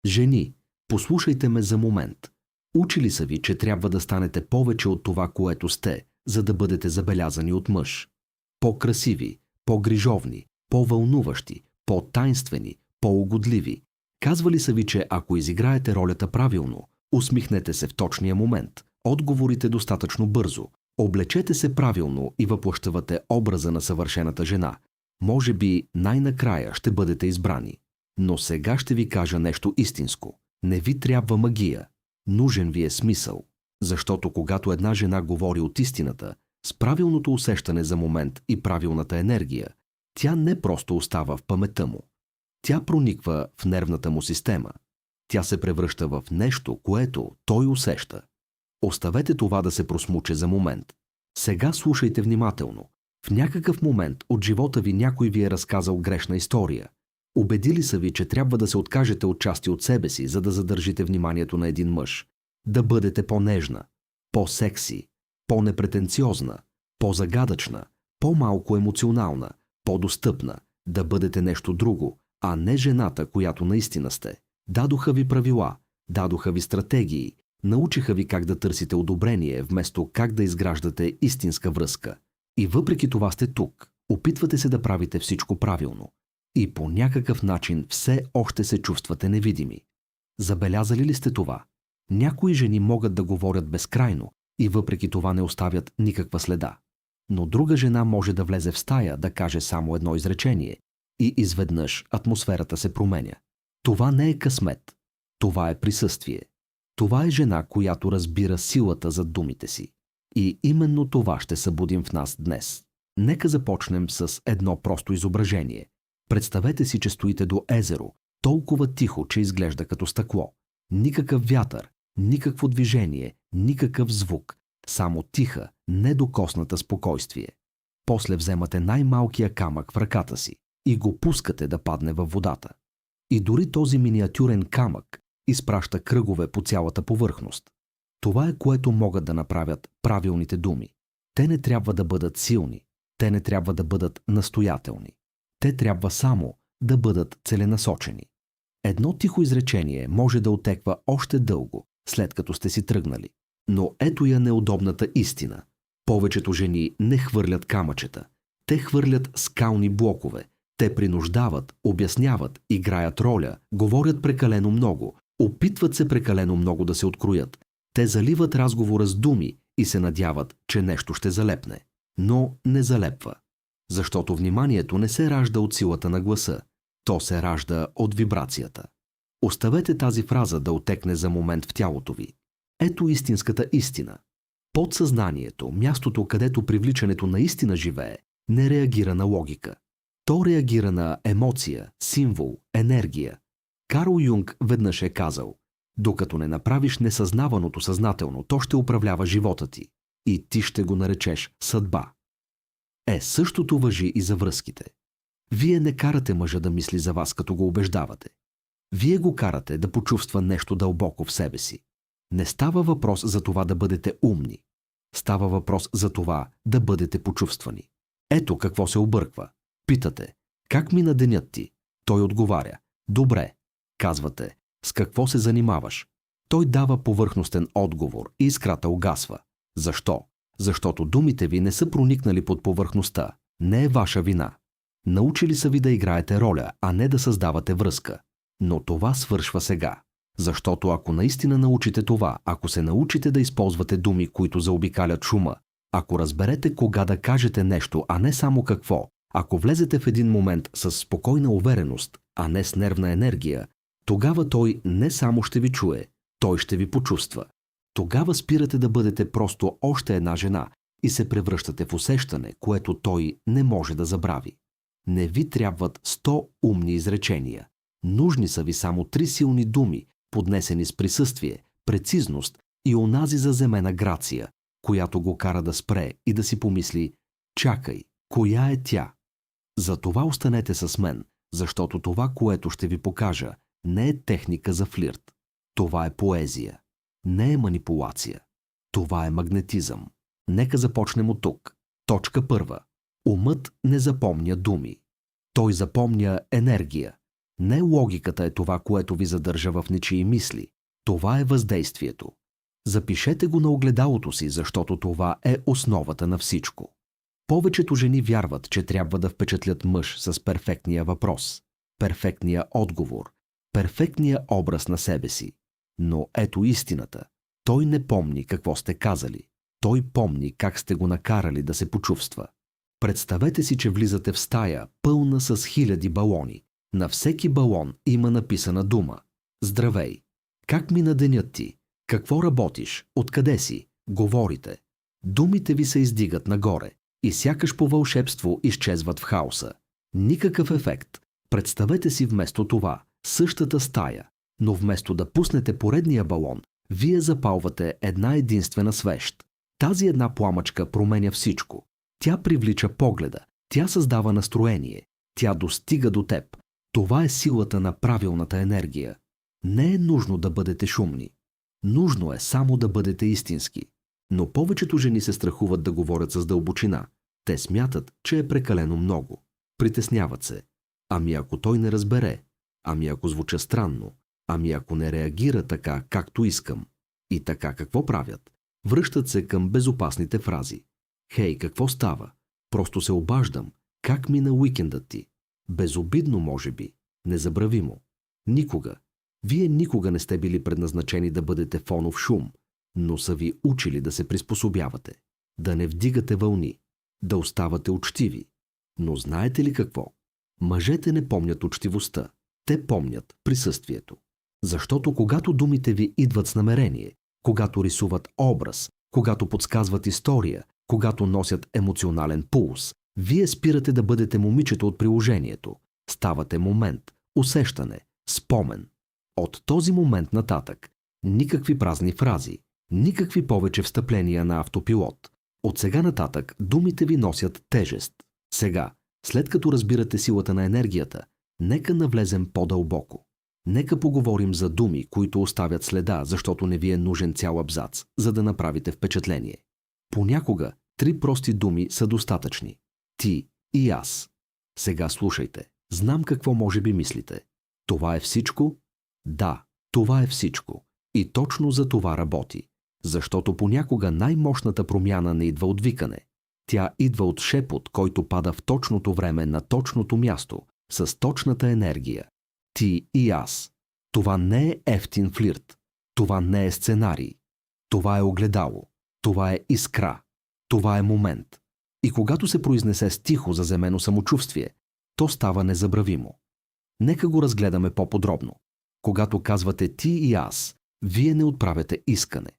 Жени, послушайте ме за момент. Учили са ви, че трябва да станете повече от това, което сте, за да бъдете забелязани от мъж. По-красиви, по-грижовни, по-вълнуващи, по-тайнствени, по-угодливи. Казвали са ви, че ако изиграете ролята правилно, усмихнете се в точния момент, отговорите достатъчно бързо, облечете се правилно и въплъщавате образа на съвършената жена. Може би най-накрая ще бъдете избрани. Но сега ще ви кажа нещо истинско. Не ви трябва магия. Нужен ви е смисъл. Защото когато една жена говори от истината, с правилното усещане за момент и правилната енергия, тя не просто остава в паметта му. Тя прониква в нервната му система. Тя се превръща в нещо, което той усеща. Оставете това да се просмуче за момент. Сега слушайте внимателно. В някакъв момент от живота ви някой ви е разказал грешна история. Убедили са ви, че трябва да се откажете от части от себе си, за да задържите вниманието на един мъж. Да бъдете по-нежна, по-секси, по-непретенциозна, по-загадъчна, по-малко емоционална, по-достъпна. Да бъдете нещо друго, а не жената, която наистина сте. Дадоха ви правила, дадоха ви стратегии, научиха ви как да търсите одобрение, вместо как да изграждате истинска връзка. И въпреки това сте тук. Опитвате се да правите всичко правилно. И по някакъв начин все още се чувствате невидими. Забелязали ли сте това? Някои жени могат да говорят безкрайно и въпреки това не оставят никаква следа. Но друга жена може да влезе в стая, да каже само едно изречение и изведнъж атмосферата се променя. Това не е късмет. Това е присъствие. Това е жена, която разбира силата зад думите си. И именно това ще събудим в нас днес. Нека започнем с едно просто изображение. Представете си, че стоите до езеро, толкова тихо, че изглежда като стъкло. Никакъв вятър, никакво движение, никакъв звук. Само тиха, недокосната спокойствие. После вземате най-малкия камък в ръката си и го пускате да падне във водата. И дори този миниатюрен камък изпраща кръгове по цялата повърхност. Това е, което могат да направят правилните думи. Те не трябва да бъдат силни, те не трябва да бъдат настоятелни. Те трябва само да бъдат целенасочени. Едно тихо изречение може да отеква още дълго, след като сте си тръгнали. Но ето я неудобната истина. Повечето жени не хвърлят камъчета. Те хвърлят скални блокове. Те принуждават, обясняват, играят роля, говорят прекалено много, опитват се прекалено много да се откроят. Те заливат разговора с думи и се надяват, че нещо ще залепне. Но не залепва. Защото вниманието не се ражда от силата на гласа. То се ражда от вибрацията. Оставете тази фраза да отекне за момент в тялото ви. Ето истинската истина. Подсъзнанието, мястото, където привличането наистина живее, не реагира на логика. То реагира на емоция, символ, енергия. Карл Юнг веднъж е казал: докато не направиш несъзнаваното съзнателно, то ще управлява живота ти. И ти ще го наречеш съдба. Същото важи и за връзките. Вие не карате мъжа да мисли за вас, като го убеждавате. Вие го карате да почувства нещо дълбоко в себе си. Не става въпрос за това да бъдете умни. Става въпрос за това да бъдете почувствани. Ето какво се обърква. Питате: как мина денят ти? Той отговаря: добре. Казвате: с какво се занимаваш? Той дава повърхностен отговор и искрата угасва. Защо? Защото думите ви не са проникнали под повърхността. Не е ваша вина. Научили са ви да играете роля, а не да създавате връзка. Но това свършва сега. Защото ако наистина научите това, ако се научите да използвате думи, които заобикалят шума, ако разберете кога да кажете нещо, а не само какво, ако влезете в един момент с спокойна увереност, а не с нервна енергия, тогава той не само ще ви чуе, той ще ви почувства. Тогава спирате да бъдете просто още една жена и се превръщате в усещане, което той не може да забрави. Не ви трябват 100 умни изречения. Нужни са ви само 3 силни думи, поднесени с присъствие, прецизност и онази заземена грация, която го кара да спре и да си помисли: чакай, коя е тя? Затова останете с мен, защото това, което ще ви покажа, не е техника за флирт. Това е поезия. Не е манипулация. Това е магнетизъм. Нека започнем от тук. Точка 1. Умът не запомня думи. Той запомня енергия. Не логиката е това, което ви задържа в нечии мисли. Това е въздействието. Запишете го на огледалото си, защото това е основата на всичко. Повечето жени вярват, че трябва да впечатлят мъж с перфектния въпрос, перфектния отговор, перфектния образ на себе си. Но ето истината. Той не помни какво сте казали. Той помни как сте го накарали да се почувства. Представете си, че влизате в стая, пълна с хиляди балони. На всеки балон има написана дума. Здравей! Как мина денят ти? Какво работиш? Откъде си? Говорите. Думите ви се издигат нагоре и сякаш по вълшебство изчезват в хаоса. Никакъв ефект. Представете си вместо това същата стая, но вместо да пуснете поредния балон, вие запалвате една единствена свещ. Тази една пламъчка променя всичко. Тя привлича погледа, тя създава настроение, тя достига до теб. Това е силата на правилната енергия. Не е нужно да бъдете шумни. Нужно е само да бъдете истински. Но повечето жени се страхуват да говорят с дълбочина. Те смятат, че е прекалено много. Притесняват се. Ами ако той не разбере? Ами ако звуча странно? Ами ако не реагира така, както искам? И така какво правят? Връщат се към безопасните фрази. Хей, какво става? Просто се обаждам. Как мина уикендът ти? Безобидно, може би. Незабравимо. Никога. Вие никога не сте били предназначени да бъдете фонов шум, но са ви учили да се приспособявате, да не вдигате вълни, да оставате учтиви. Но знаете ли какво? Мъжете не помнят учтивостта. Те помнят присъствието. Защото когато думите ви идват с намерение, когато рисуват образ, когато подсказват история, когато носят емоционален пулс, вие спирате да бъдете момичето от приложението. Ставате момент, усещане, спомен. От този момент нататък никакви празни фрази, никакви повече встъпления на автопилот. От сега нататък думите ви носят тежест. Сега, след като разбирате силата на енергията, нека навлезем по-дълбоко. Нека поговорим за думи, които оставят следа, защото не ви е нужен цял абзац, за да направите впечатление. Понякога 3 прости думи са достатъчни. Ти и аз. Сега слушайте. Знам какво може би мислите. Това е всичко? Да, това е всичко. И точно за това работи. Защото понякога най-мощната промяна не идва от викане. Тя идва от шепот, който пада в точното време на точното място, с точната енергия. Ти и аз. Това не е евтин флирт. Това не е сценарий. Това е огледало. Това е искра. Това е момент. И когато се произнесе с тихо заземено самочувствие, то става незабравимо. Нека го разгледаме по-подробно. Когато казвате ти и аз, вие не отправяте искане.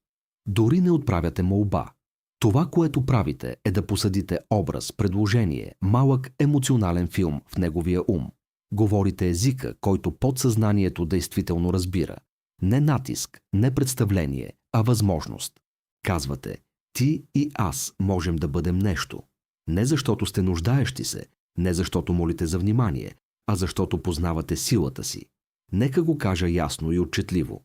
Дори не отправяте молба. Това, което правите, е да посадите образ, предложение, малък емоционален филм в неговия ум. Говорите езика, който подсъзнанието действително разбира. Не натиск, не представление, а възможност. Казвате, ти и аз можем да бъдем нещо. Не защото сте нуждаещи се, не защото молите за внимание, а защото познавате силата си. Нека го кажа ясно и отчетливо.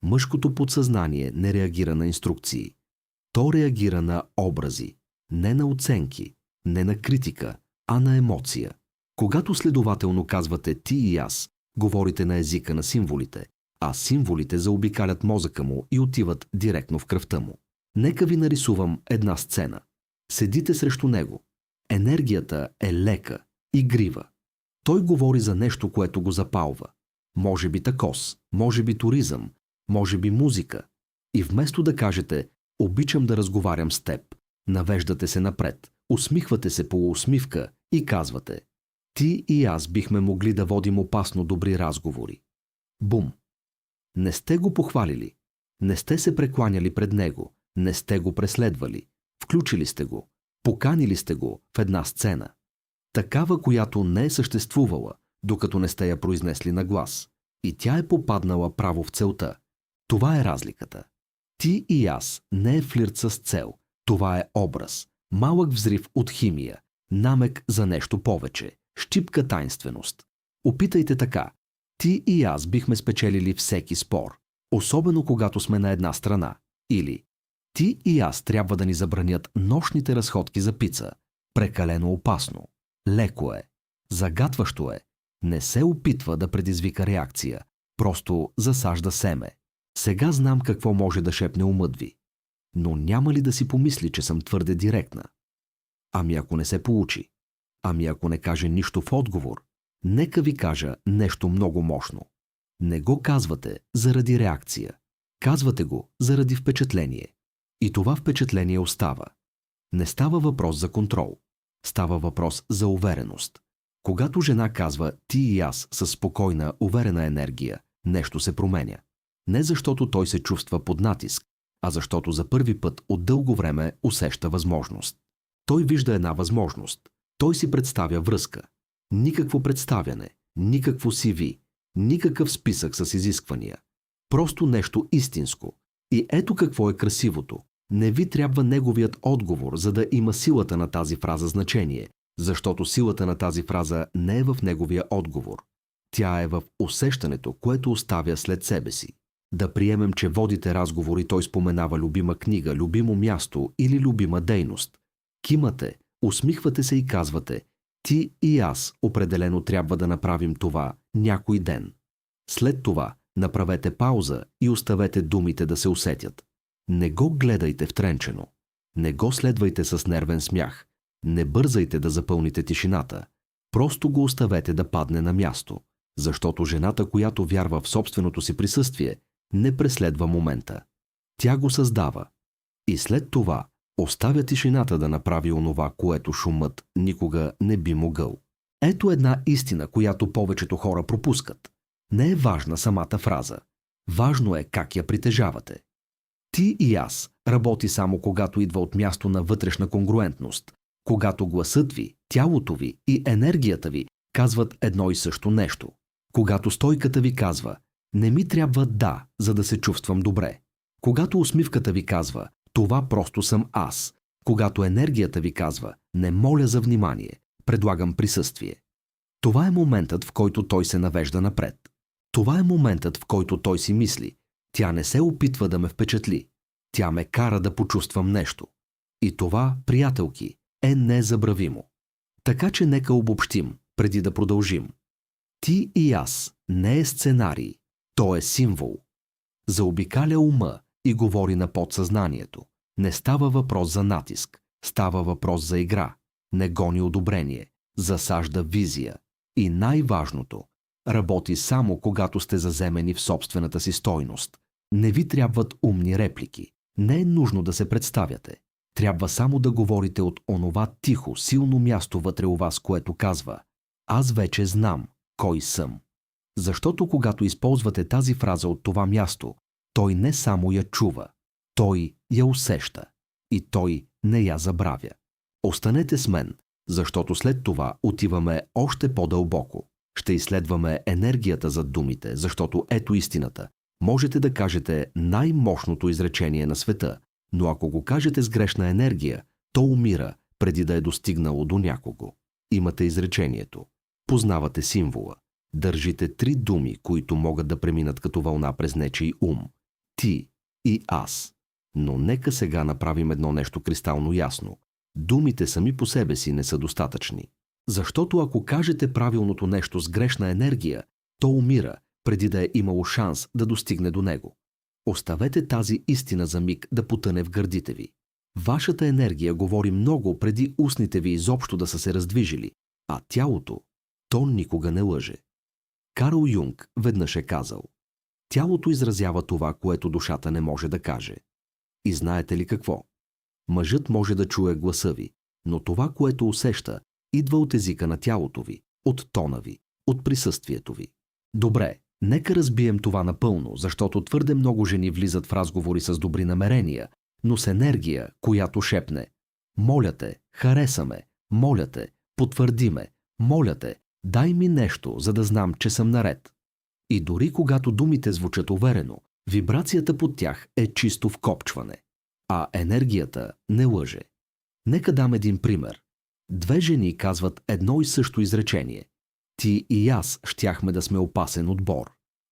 Мъжкото подсъзнание не реагира на инструкции. То реагира на образи, не на оценки, не на критика, а на емоция. Когато следователно казвате ти и аз, говорите на езика на символите, а символите заобикалят мозъка му и отиват директно в кръвта му. Нека ви нарисувам една сцена. Седите срещу него. Енергията е лека, игрива. Той говори за нещо, което го запалва. Може би такос, може би туризъм, може би музика. И вместо да кажете обичам да разговарям с теб, навеждате се напред, усмихвате се полуусмивка и казвате ти и аз бихме могли да водим опасно добри разговори. Бум! Не сте го похвалили, не сте се прекланяли пред него, не сте го преследвали, включили сте го, поканили сте го в една сцена. Такава, която не е съществувала, докато не сте я произнесли на глас. И тя е попаднала право в целта. Това е разликата. Ти и аз не е флирт с цел. Това е образ. Малък взрив от химия. Намек за нещо повече. Щипка тайнственост. Опитайте така. Ти и аз бихме спечелили всеки спор. Особено когато сме на една страна. Или ти и аз трябва да ни забранят нощните разходки за пица. Прекалено опасно. Леко е. Загатващо е. Не се опитва да предизвика реакция, просто засажда семе. Сега знам какво може да шепне умът ви. Но няма ли да си помисли, че съм твърде директна? Ами ако не се получи? Ами ако не каже нищо в отговор? Нека ви кажа нещо много мощно. Не го казвате заради реакция. Казвате го заради впечатление. И това впечатление остава. Не става въпрос за контрол. Става въпрос за увереност. Когато жена казва «ти и аз» със спокойна, уверена енергия, нещо се променя. Не защото той се чувства под натиск, а защото за първи път от дълго време усеща възможност. Той вижда една възможност. Той си представя връзка. Никакво представяне, никакво CV, никакъв списък с изисквания. Просто нещо истинско. И ето какво е красивото. Не ви трябва неговият отговор, за да има силата на тази фраза значение, защото силата на тази фраза не е в неговия отговор. Тя е в усещането, което оставя след себе си. Да приемем, че водите разговор и той споменава любима книга, любимо място или любима дейност. Кимате, усмихвате се и казвате «ти и аз определено трябва да направим това някой ден». След това направете пауза и оставете думите да се усетят. Не го гледайте втренчено. Не го следвайте с нервен смях. Не бързайте да запълните тишината. Просто го оставете да падне на място, защото жената, която вярва в собственото си присъствие, не преследва момента. Тя го създава. И след това оставя тишината да направи онова, което шумът никога не би могъл. Ето една истина, която повечето хора пропускат. Не е важна самата фраза. Важно е как я притежавате. Ти и аз работи само когато идва от място на вътрешна конгруентност, когато гласът ви, тялото ви и енергията ви казват едно и също нещо. Когато стойката ви казва «не ми трябва да, за да се чувствам добре». Когато усмивката ви казва «това просто съм аз». Когато енергията ви казва «не моля за внимание, предлагам присъствие». Това е моментът, в който той се навежда напред. Това е моментът, в който той си мисли «тя не се опитва да ме впечатли, тя ме кара да почувствам нещо». И това, приятелки, е незабравимо. Така че нека обобщим, преди да продължим. Ти и аз не е сценарий, то е символ. Заобикаля ума и говори на подсъзнанието. Не става въпрос за натиск, става въпрос за игра. Не гони одобрение, засажда визия. И най-важното, работи само когато сте заземени в собствената си стойност. Не ви трябват умни реплики. Не е нужно да се представяте. Трябва само да говорите от онова тихо, силно място вътре у вас, което казва «Аз вече знам кой съм». Защото когато използвате тази фраза от това място, той не само я чува, той я усеща и той не я забравя. Останете с мен, защото след това отиваме още по-дълбоко. Ще изследваме енергията зад думите, защото ето истината. Можете да кажете най-мощното изречение на света, но ако го кажете с грешна енергия, то умира преди да е достигнало до някого. Имате изречението. Познавате символа. Държите 3 думи, които могат да преминат като вълна през нечий ум. Ти и аз. Но нека сега направим едно нещо кристално ясно. Думите сами по себе си не са достатъчни. Защото ако кажете правилното нещо с грешна енергия, то умира, преди да е имало шанс да достигне до него. Оставете тази истина за миг да потъне в гърдите ви. Вашата енергия говори много преди устните ви изобщо да са се раздвижили, а тялото, то никога не лъже. Карл Юнг веднъж е казал: тялото изразява това, което душата не може да каже. И знаете ли какво? Мъжът може да чуе гласа ви, но това, което усеща, идва от езика на тялото ви, от тона ви, от присъствието ви. Добре, нека разбием това напълно, защото твърде много жени влизат в разговори с добри намерения, но с енергия, която шепне: моля те, хареса ме, моля те, потвърди ме, моля те, дай ми нещо, за да знам, че съм наред. И дори когато думите звучат уверено, вибрацията под тях е чисто вкопчване, а енергията не лъже. Нека дам един пример. 2 жени казват едно и също изречение: ти и аз щяхме да сме опасен отбор.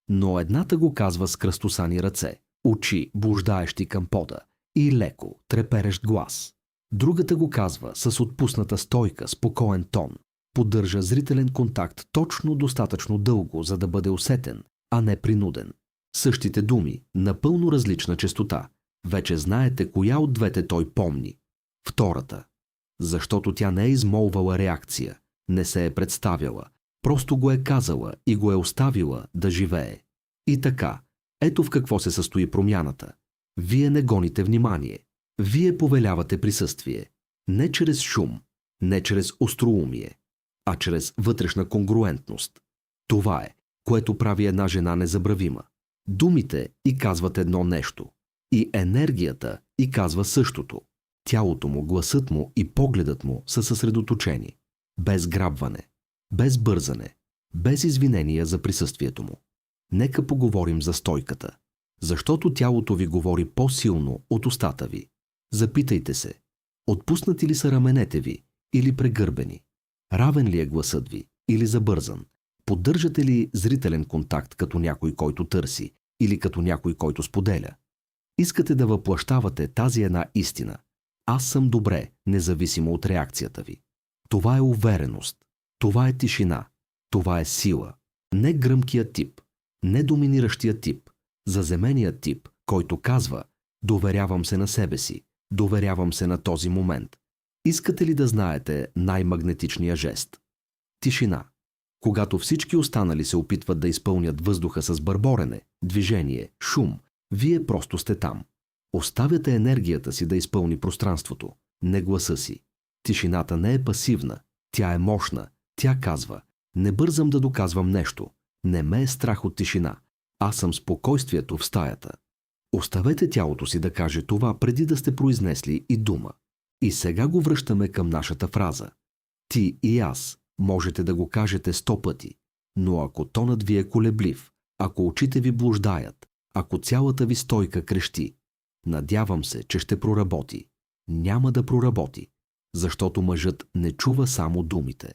Но едната го казва с кръстосани ръце, очи блуждаещи към пода и леко треперещ глас. Другата го казва с отпусната стойка, спокоен тон, Поддържа зрителен контакт точно достатъчно дълго, за да бъде усетен, а не принуден. Същите думи, напълно различна честота. Вече знаете коя от двете той помни. Втората. Защото тя не е измолвала реакция, не се е представяла, просто го е казала и го е оставила да живее. И така, ето в какво се състои промяната. Вие не гоните внимание. Вие повелявате присъствие. Не чрез шум, не чрез остроумие, а чрез вътрешна конгруентност. Това е, което прави една жена незабравима. Думите и казват едно нещо. И енергията и казва същото. Тялото му, гласът му и погледът му са съсредоточени. Без грабване, без бързане, без извинения за присъствието му. Нека поговорим за стойката. Защото тялото ви говори по-силно от устата ви. Запитайте се, отпуснати ли са раменете ви или прегърбени? Равен ли е гласът ви или забързан? Поддържате ли зрителен контакт като някой, който търси, или като някой, който споделя? Искате да въплъщавате тази една истина. Аз съм добре, независимо от реакцията ви. Това е увереност. Това е тишина. Това е сила. Не гръмкия тип. Не доминиращия тип. Заземения тип, който казва: доверявам се на себе си. Доверявам се на този момент. Искате ли да знаете най-магнетичния жест? Тишина. Когато всички останали се опитват да изпълнят въздуха с бърборене, движение, шум, вие просто сте там. Оставяте енергията си да изпълни пространството, не гласа си. Тишината не е пасивна, тя е мощна. Тя казва: не бързам да доказвам нещо. Не ме е страх от тишина. Аз съм спокойствието в стаята. Оставете тялото си да каже това преди да сте произнесли и дума. И сега го връщаме към нашата фраза. Ти и аз. Можете да го кажете 100 пъти. Но ако тонът ви е колеблив, ако очите ви блуждаят, ако цялата ви стойка крещи, надявам се, че ще проработи. Няма да проработи, защото мъжът не чува само думите.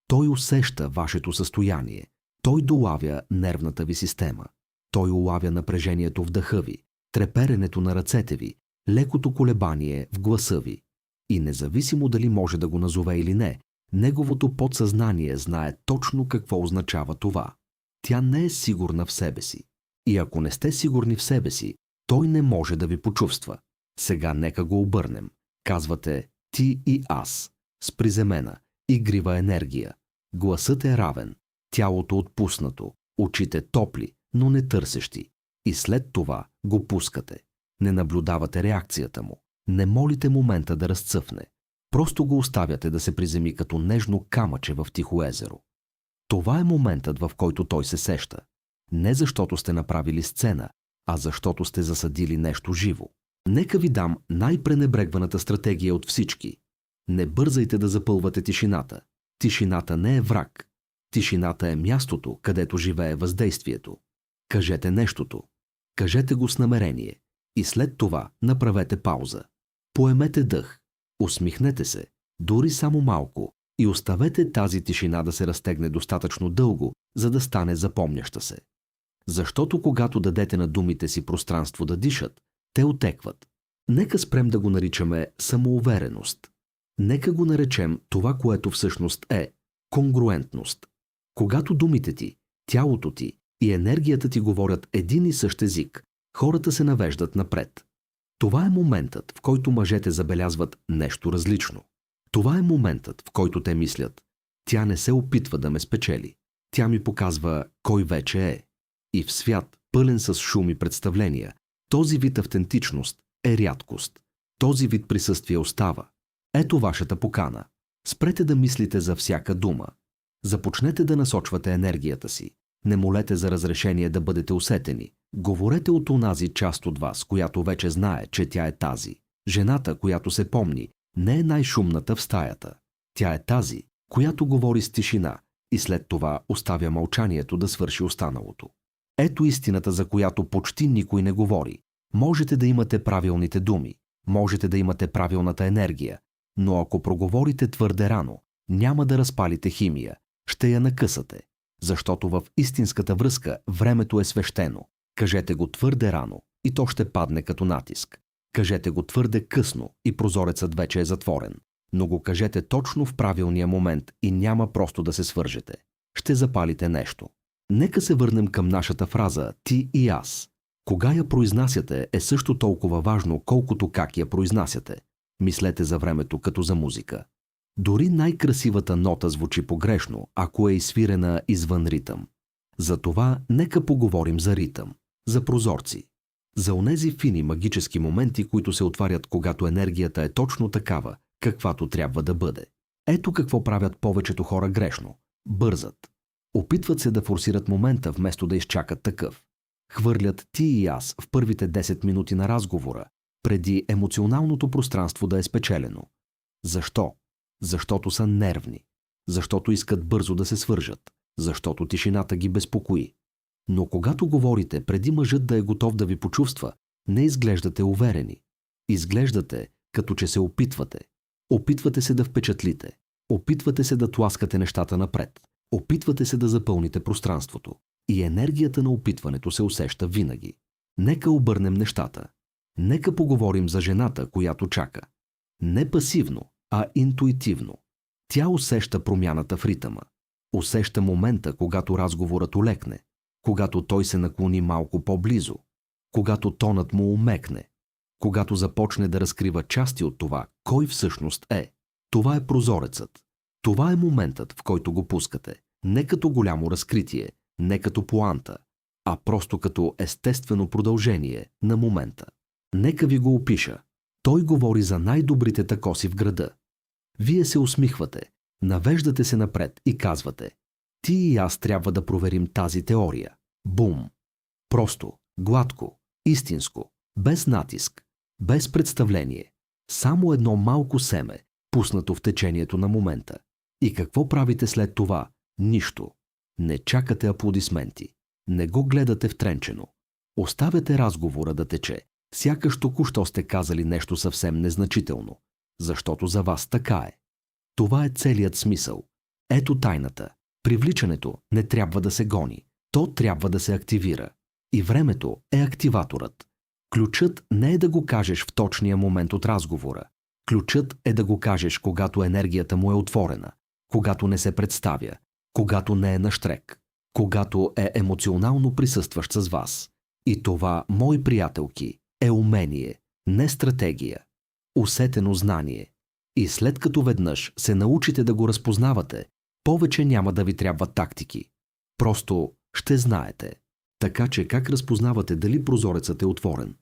Той усеща вашето състояние. Той долавя нервната ви система. Той улавя напрежението в дъха ви, треперенето на ръцете ви, лекото колебание в гласа ви. И независимо дали може да го назове или не, неговото подсъзнание знае точно какво означава това. Тя не е сигурна в себе си. И ако не сте сигурни в себе си, той не може да ви почувства. Сега нека го обърнем. Казвате ти и аз, с приземена, игрива енергия. Гласът е равен, тялото отпуснато, очите топли, но не търсещи. И след това го пускате. Не наблюдавате реакцията му. Не молите момента да разцъфне. Просто го оставяте да се приземи като нежно камъче в тихо езеро. Това е моментът, в който той се сеща. Не защото сте направили сцена, а защото сте засадили нещо живо. Нека ви дам най-пренебрегваната стратегия от всички. Не бързайте да запълвате тишината. Тишината не е враг. Тишината е мястото, където живее въздействието. Кажете нещото. Кажете го с намерение. И след това направете пауза. Поемете дъх. Усмихнете се, дори само малко, и оставете тази тишина да се разтегне достатъчно дълго, за да стане запомняща се. Защото когато дадете на думите си пространство да дишат, те отекват. Нека спрем да го наричаме самоувереност. Нека го наречем това, което всъщност е конгруентност. Когато думите ти, тялото ти и енергията ти говорят един и същ език, хората се навеждат напред. Това е моментът, в който мъжете забелязват нещо различно. Това е моментът, в който те мислят: тя не се опитва да ме спечели. Тя ми показва кой вече е. И в свят, пълен с шум и представления, този вид автентичност е рядкост. Този вид присъствие остава. Ето вашата покана. Спрете да мислите за всяка дума. Започнете да насочвате енергията си. Не молете за разрешение да бъдете усетени. Говорете от онази част от вас, която вече знае, че тя е тази. Жената, която се помни, не е най-шумната в стаята. Тя е тази, която говори с тишина и след това оставя мълчанието да свърши останалото. Ето истината, за която почти никой не говори. Можете да имате правилните думи, можете да имате правилната енергия, но ако проговорите твърде рано, няма да разпалите химия, ще я накъсате. Защото в истинската връзка времето е свещено. Кажете го твърде рано и то ще падне като натиск. Кажете го твърде късно и прозорецът вече е затворен. но го кажете точно в правилния момент и няма просто да се свържете. Ще запалите нещо. Нека се върнем към нашата фраза «ти и аз». Кога я произнасяте е също толкова важно, колкото как я произнасяте. Мислете за времето като за музика. Дори най-красивата нота звучи погрешно, ако е изсвирена извън ритъм. Затова нека поговорим за ритъм, за прозорци, за онези фини магически моменти, които се отварят, когато енергията е точно такава, каквато трябва да бъде. Ето какво правят повечето хора грешно. Бързат. Опитват се да форсират момента, вместо да изчакат такъв. Хвърлят ти и аз в първите 10 минути на разговора, преди емоционалното пространство да е спечелено. Защо? Защото са нервни. Защото искат бързо да се свържат. Защото тишината ги безпокои. Но когато говорите преди мъжът да е готов да ви почувства, не изглеждате уверени. Изглеждате, като че се опитвате. Опитвате се да впечатлите. Опитвате се да тласкате нещата напред. Опитвате се да запълните пространството. И енергията на опитването се усеща винаги. Нека обърнем нещата. Нека поговорим за жената, която чака. Не пасивно, а интуитивно. Тя усеща промяната в ритъма. Усеща момента, когато разговорът олекне, когато той се наклони малко по-близо, когато тонът му умекне, когато започне да разкрива части от това, кой всъщност е. Това е прозорецът. Това е моментът, в който го пускате. Не като голямо разкритие, не като поанта, а просто като естествено продължение на момента. Нека ви го опиша. Той говори за най-добрите такоси в града. Вие се усмихвате, навеждате се напред и казвате: ти и аз трябва да проверим тази теория. Бум! Просто, гладко, истинско, без натиск, без представление. Само едно малко семе, пуснато в течението на момента. И какво правите след това? Нищо. Не чакате аплодисменти. Не го гледате втренчено. Оставяте разговора да тече. Сякаш току-що сте казали нещо съвсем незначително. Защото за вас така е. Това е целият смисъл. Ето тайната. Привличането не трябва да се гони. То трябва да се активира. И времето е активаторът. Ключът не е да го кажеш в точния момент от разговора. Ключът е да го кажеш, когато енергията му е отворена, когато не се представя, когато не е нащрек, когато е емоционално присъстващ с вас. И това, мои приятелки, е умение, не стратегия. Усетено знание. И след като веднъж се научите да го разпознавате, повече няма да ви трябват тактики. Просто ще знаете. Така че как разпознавате дали прозорецът е отворен?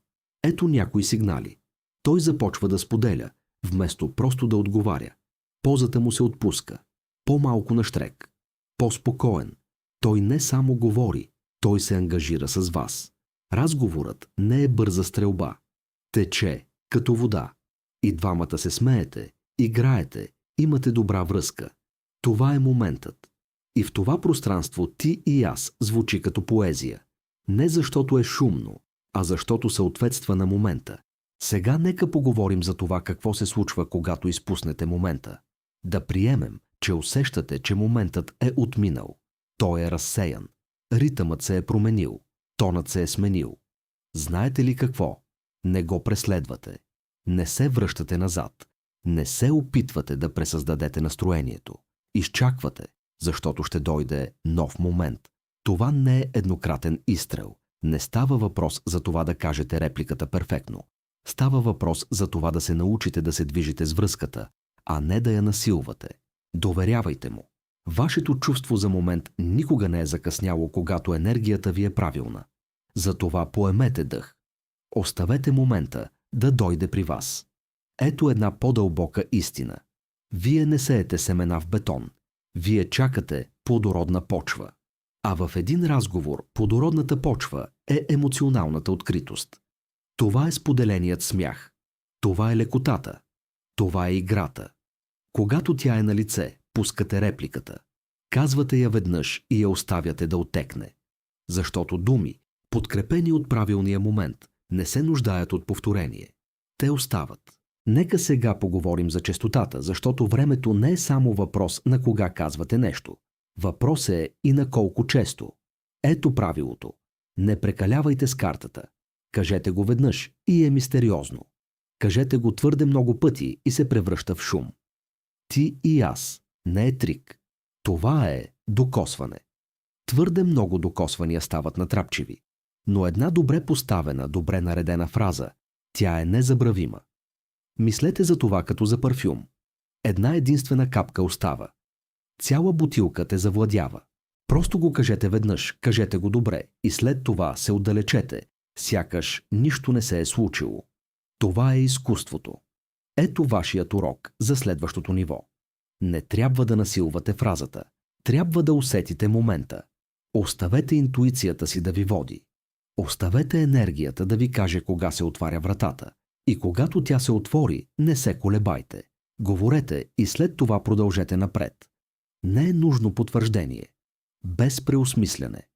Ето някои сигнали. Той започва да споделя, вместо просто да отговаря. Позата му се отпуска. По-малко нащрек. По-спокоен. Той не само говори, той се ангажира с вас. Разговорът не е бърза стрелба. Тече, като вода. И двамата се смеете, играете, имате добра връзка. Това е моментът. И в това пространство ти и аз звучи като поезия. Не защото е шумно, а защото съответства на момента. Сега нека поговорим за това какво се случва, когато изпуснете момента. Да приемем, че усещате, че моментът е отминал. Той е разсеян. Ритъмът се е променил. Тонът се е сменил. Знаете ли какво? Не го преследвате. Не се връщате назад. Не се опитвате да пресъздадете настроението. Изчаквате, защото ще дойде нов момент. Това не е еднократен изстрел. Не става въпрос за това да кажете репликата перфектно. Става въпрос за това да се научите да се движите с връзката, а не да я насилвате. Доверявайте му. Вашето чувство за момент никога не е закъсняло, когато енергията ви е правилна. Затова поемете дъх. Оставете момента да дойде при вас. Ето една по-дълбока истина. Вие не сеете семена в бетон. Вие чакате плодородна почва. А в един разговор плодородната почва е емоционалната откритост. Това е споделеният смях. Това е лекотата. Това е играта. Когато тя е на лице, пускате репликата. Казвате я веднъж и я оставяте да оттекне. Защото думи, подкрепени от правилния момент, не се нуждаят от повторение. Те остават. Нека сега поговорим за честотата, защото времето не е само въпрос на кога казвате нещо. Въпрос е и на колко често. Ето правилото. Не прекалявайте с картата. Кажете го веднъж и е мистериозно. Кажете го твърде много пъти и се превръща в шум. Ти и аз не е трик. Това е докосване. Твърде много докосвания стават натрапчиви. Но една добре поставена, добре наредена фраза, тя е незабравима. Мислете за това като за парфюм. Една единствена капка остава. Цяла бутилка те завладява. Просто го кажете веднъж, кажете го добре и след това се отдалечете, сякаш нищо не се е случило. Това е изкуството. Ето вашият урок за следващото ниво. Не трябва да насилвате фразата. Трябва да усетите момента. Оставете интуицията си да ви води. Оставете енергията да ви каже кога се отваря вратата. И когато тя се отвори, не се колебайте. Говорете и след това продължете напред. Не е нужно потвърждение. Без преосмисляне.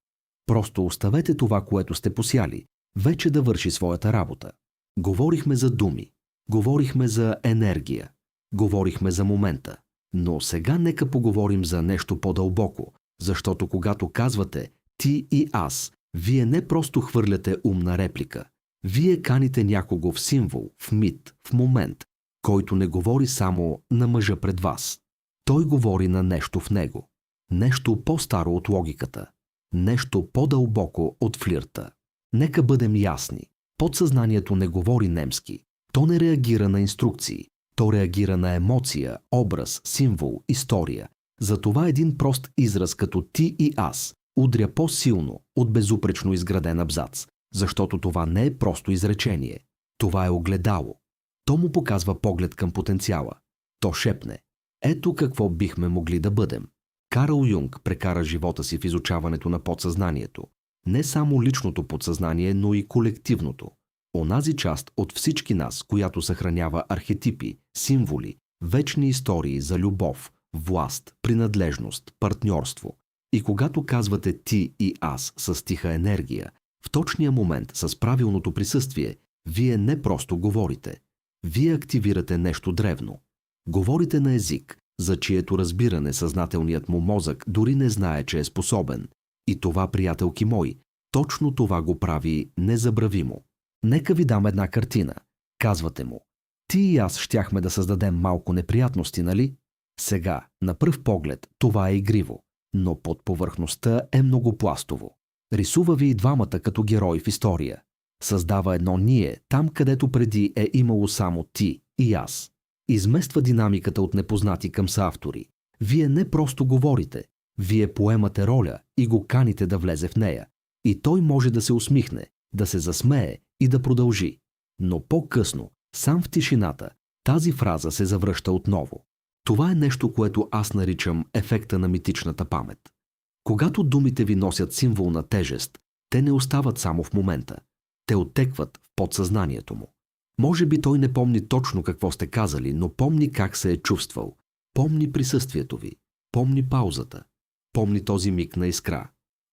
Просто оставете това, което сте посяли, вече да върши своята работа. Говорихме за думи. Говорихме за енергия. Говорихме за момента. Но сега нека поговорим за нещо по-дълбоко, защото когато казвате «ти» и «аз», вие не просто хвърляте умна реплика. Вие каните някого в символ, в мит, в момент, който не говори само на мъжа пред вас. Той говори на нещо в него. Нещо по-старо от логиката. Нещо по-дълбоко от флирта. Нека бъдем ясни. Подсъзнанието не говори немски. То не реагира на инструкции. То реагира на емоция, образ, символ, история. Затова един прост израз като «ти» и «аз» удря по-силно от безупречно изграден абзац, защото това не е просто изречение. Това е огледало. То му показва поглед към потенциала. То шепне: ето какво бихме могли да бъдем. Карл Юнг прекара живота си в изучаването на подсъзнанието. Не само личното подсъзнание, но и колективното. Онази част от всички нас, която съхранява архетипи, символи, вечни истории за любов, власт, принадлежност, партньорство. И когато казвате «ти» и «аз» с тиха енергия, в точния момент с правилното присъствие, вие не просто говорите. Вие активирате нещо древно. Говорите на език, за чието разбиране съзнателният му мозък дори не знае, че е способен. И това, приятелки мои, точно това го прави незабравимо. Нека ви дам една картина. Казвате му: ти и аз щяхме да създадем малко неприятности, нали? Сега, на пръв поглед, това е игриво, но под повърхността е многопластово. Рисува ви и двамата като герои в история. Създава едно ние, там където преди е имало само ти и аз. Измества динамиката от непознати към съавтори. Вие не просто говорите, вие поемате роля и го каните да влезе в нея. И той може да се усмихне, да се засмее и да продължи. Но по-късно, сам в тишината, тази фраза се завръща отново. Това е нещо, което аз наричам ефекта на митичната памет. Когато думите ви носят символна тежест, те не остават само в момента. Те оттекват в подсъзнанието му. Може би той не помни точно какво сте казали, но помни как се е чувствал. Помни присъствието ви. Помни паузата. Помни този миг на искра.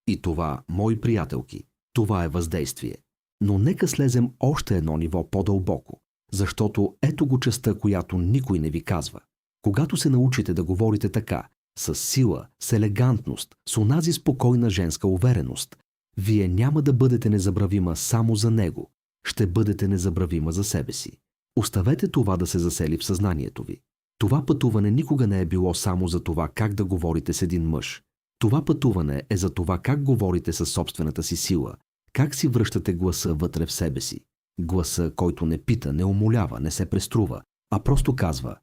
И това, мои приятелки, това е въздействие. Но нека слезем още едно ниво по-дълбоко, защото ето го частта, която никой не ви казва. Когато се научите да говорите така, с сила, с елегантност, с онази спокойна женска увереност, вие няма да бъдете незабравима само за него. Ще бъдете незабравима за себе си. Оставете това да се засели в съзнанието ви. Това пътуване никога не е било само за това как да говорите с един мъж. Това пътуване е за това как говорите със собствената си сила, как си връщате гласа вътре в себе си. Гласа, който не пита, не умолява, не се преструва, а просто казва: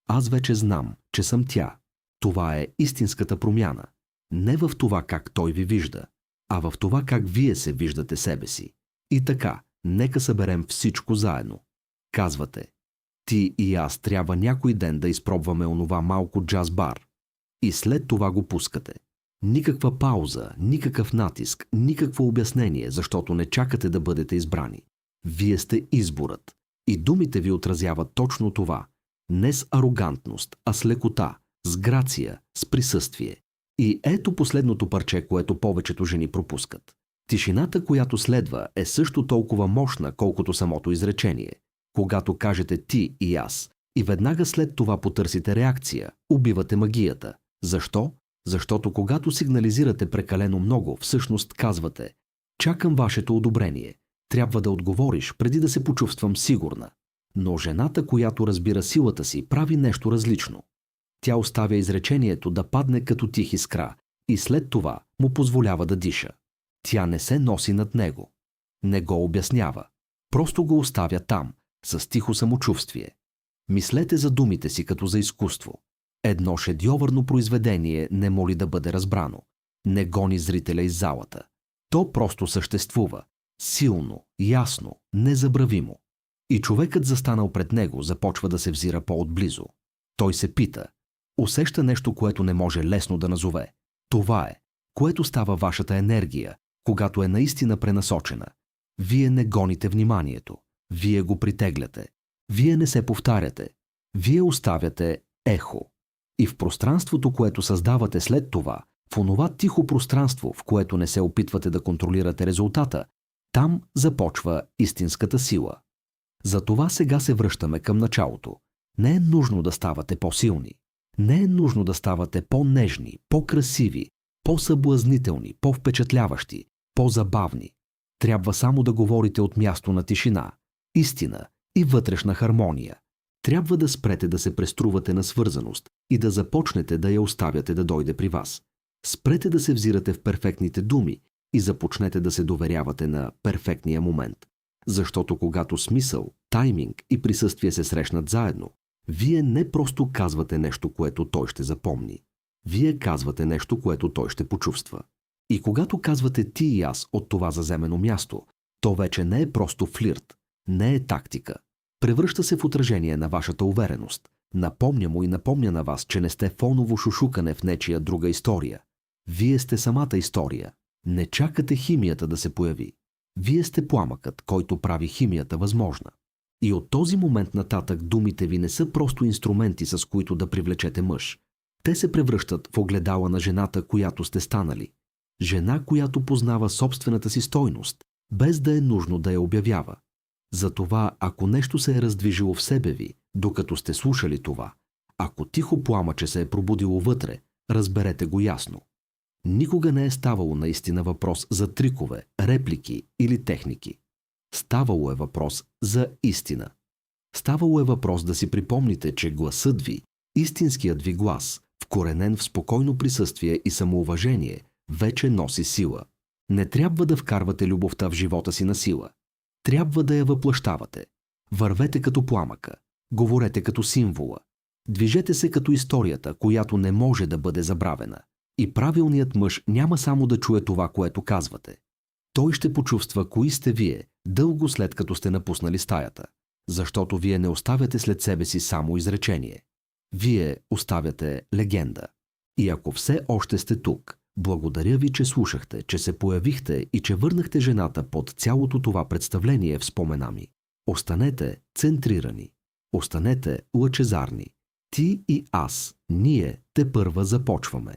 аз вече знам, че съм тя. Това е истинската промяна. Не в това как той ви вижда, а в това как вие се виждате себе си. И така, нека съберем всичко заедно. Казвате: ти и аз трябва някой ден да изпробваме онова малко джаз бар. И след това го пускате. Никаква пауза, никакъв натиск, никакво обяснение, защото не чакате да бъдете избрани. Вие сте изборът. И думите ви отразяват точно това. Не с арогантност, а с лекота, с грация, с присъствие. И ето последното парче, което повечето жени пропускат. Тишината, която следва, е също толкова мощна, колкото самото изречение. Когато кажете ти и аз, и веднага след това потърсите реакция, убивате магията. Защо? Защото когато сигнализирате прекалено много, всъщност казвате: чакам вашето одобрение. Трябва да отговориш преди да се почувствам сигурна. Но жената, която разбира силата си, прави нещо различно. Тя оставя изречението да падне като тих искра и след това му позволява да диша. Тя не се носи над него. Не го обяснява. Просто го оставя там, с тихо самочувствие. Мислете за думите си като за изкуство. Едно шедьовърно произведение не моли да бъде разбрано. Не гони зрителя из залата. То просто съществува. Силно, ясно, незабравимо. И човекът, застанал пред него, започва да се взира по-отблизо. Той се пита. Усеща нещо, което не може лесно да назове. Това е, което става вашата енергия, когато е наистина пренасочена. Вие не гоните вниманието. Вие го притегляте. Вие не се повтаряте. Вие оставяте ехо. И в пространството, което създавате след това, в онова тихо пространство, в което не се опитвате да контролирате резултата, там започва истинската сила. Затова сега се връщаме към началото. Не е нужно да ставате по-силни. Не е нужно да ставате по-нежни, по-красиви, по-съблазнителни, по-впечатляващи, по-забавни. Трябва само да говорите от място на тишина, истина и вътрешна хармония. Трябва да спрете да се преструвате на свързаност и да започнете да я оставяте да дойде при вас. Спрете да се взирате в перфектните думи и започнете да се доверявате на перфектния момент. Защото когато смисъл, тайминг и присъствие се срещнат заедно, вие не просто казвате нещо, което той ще запомни. Вие казвате нещо, което той ще почувства. И когато казвате ти и аз от това заземено място, то вече не е просто флирт, не е тактика. Превръща се в отражение на вашата увереност. Напомня му и напомня на вас, че не сте фоново шушукане в нечия друга история. Вие сте самата история. Не чакате химията да се появи. Вие сте пламъкът, който прави химията възможна. И от този момент нататък думите ви не са просто инструменти, с които да привлечете мъж. Те се превръщат в огледала на жената, която сте станали. Жена, която познава собствената си стойност, без да е нужно да я обявява. Затова, ако нещо се е раздвижило в себе ви, докато сте слушали това, ако тихо пламъче се е пробудило вътре, разберете го ясно. Никога не е ставало наистина въпрос за трикове, реплики или техники. Ставало е въпрос за истина. Ставало е въпрос да си припомните, че гласът ви, истинският ви глас, вкоренен в спокойно присъствие и самоуважение, вече носи сила. Не трябва да вкарвате любовта в живота си на сила. Трябва да я въплъщавате. Вървете като пламъка. Говорете като символа. Движете се като историята, която не може да бъде забравена. И правилният мъж няма само да чуе това, което казвате. Той ще почувства кои сте вие, дълго след като сте напуснали стаята. Защото вие не оставяте след себе си само изречение. Вие оставяте легенда. И ако все още сте тук, благодаря ви, че слушахте, че се появихте и че върнахте жената под цялото това представление в спомена ми. Останете центрирани. Останете лъчезарни. Ти и аз, ние тепърва започваме.